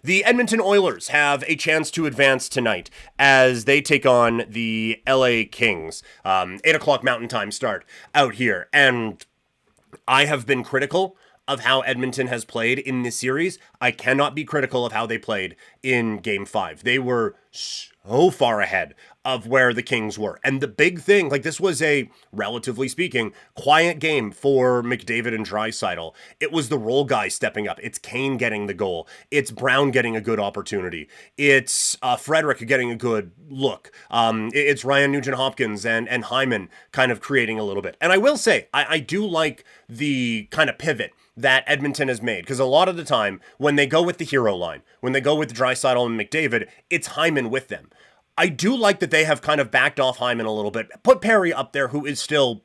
The Edmonton Oilers have a chance to advance tonight as they take on the LA Kings. 8 o'clock Mountain Time start out here. And I have been critical of how Edmonton has played in this series. I cannot be critical of how they played in Game 5. They were so far ahead of where the Kings were. And the big thing, like this was a, relatively speaking, quiet game for McDavid and Draisaitl. It was the role guy stepping up. It's Kane getting the goal. It's Brown getting a good opportunity. It's Frederick getting a good look. It's Ryan Nugent-Hopkins and Hyman kind of creating a little bit. And I will say, I do like the kind of pivot that Edmonton has made. Because a lot of the time, when they go with the hero line, when they go with Draisaitl and McDavid, it's Hyman with them. I do like that they have kind of backed off Hyman a little bit, put Perry up there, who is still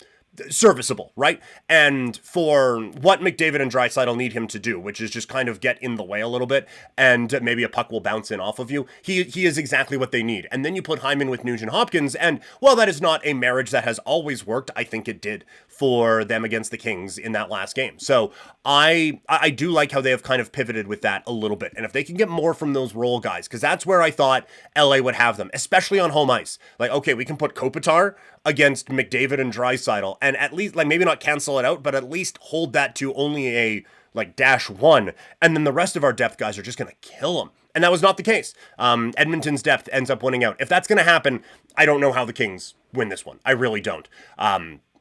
serviceable, right? And for what McDavid and Draisaitl need him to do, which is just kind of get in the way a little bit, and maybe a puck will bounce in off of you, he is exactly what they need. And then you put Hyman with Nugent-Hopkins, and while that is not a marriage that has always worked, I think it did for them against the Kings in that last game. So I do like how they have kind of pivoted with that a little bit. And if they can get more from those role guys, because that's where I thought LA would have them, especially on home ice. Like, okay, we can put Kopitar against McDavid and Draisaitl, and at least, like, maybe not cancel it out, but at least hold that to only a, like, -1, and then the rest of our depth guys are just going to kill them. And that was not the case. Edmonton's depth ends up winning out. If that's going to happen, I don't know how the Kings win this one. I really don't.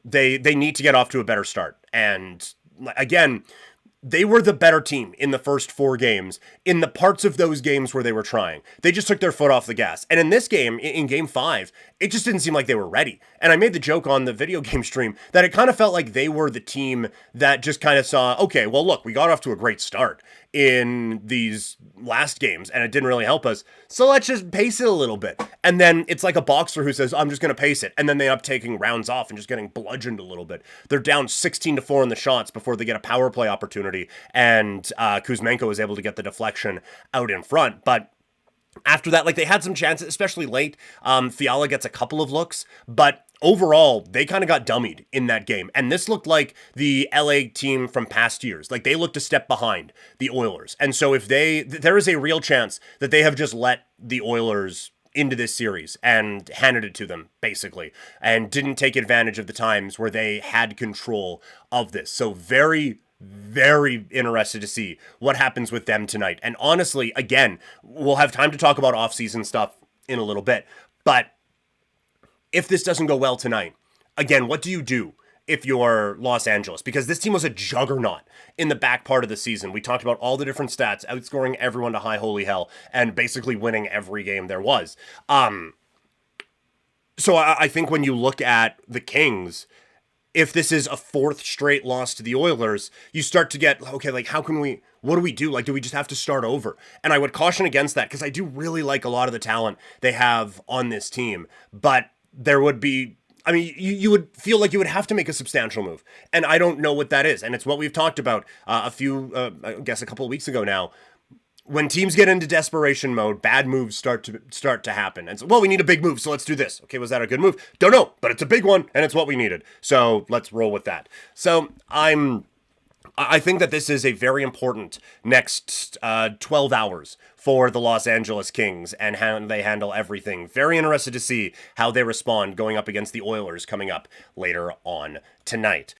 They need to get off to a better start. And, again, they were the better team in the first 4 games, in the parts of those games where they were trying. They just took their foot off the gas. And in this game, in Game 5, it just didn't seem like they were ready. And I made the joke on the video game stream that it kind of felt like they were the team that just kind of saw, okay, well, look, we got off to a great start in these last games, and it didn't really help us. So let's just pace it a little bit. And then it's like a boxer who says, I'm just going to pace it. And then they end up taking rounds off and just getting bludgeoned a little bit. They're down 16-4 in the shots before they get a power play opportunity. And Kuzmenko is able to get the deflection out in front. But after that, like, they had some chances, especially late. Fiala gets a couple of looks, but overall, they kind of got dummied in that game. And this looked like the LA team from past years. Like, they looked a step behind the Oilers. And so if there is a real chance that they have just let the Oilers into this series and handed it to them, basically, and didn't take advantage of the times where they had control of this. So very interested to see what happens with them tonight. And honestly, again, we'll have time to talk about off-season stuff in a little bit. But if this doesn't go well tonight, again, what do you do if you're Los Angeles? Because this team was a juggernaut in the back part of the season. We talked about all the different stats, outscoring everyone to high holy hell, and basically winning every game there was. So I think when you look at the Kings, if this is a 4th straight loss to the Oilers, you start to get, okay, like, what do we do? Like, do we just have to start over? And I would caution against that, because I do really like a lot of the talent they have on this team. But there would be, I mean, you would feel like you would have to make a substantial move. And I don't know what that is. And it's what we've talked about I guess a couple of weeks ago now. When teams get into desperation mode, bad moves start to happen. And so, well, we need a big move, so let's do this. Okay, was that a good move? Don't know, but it's a big one, and it's what we needed. So let's roll with that. So I think that this is a very important next 12 hours for the Los Angeles Kings and how they handle everything. Very interested to see how they respond going up against the Oilers coming up later on tonight.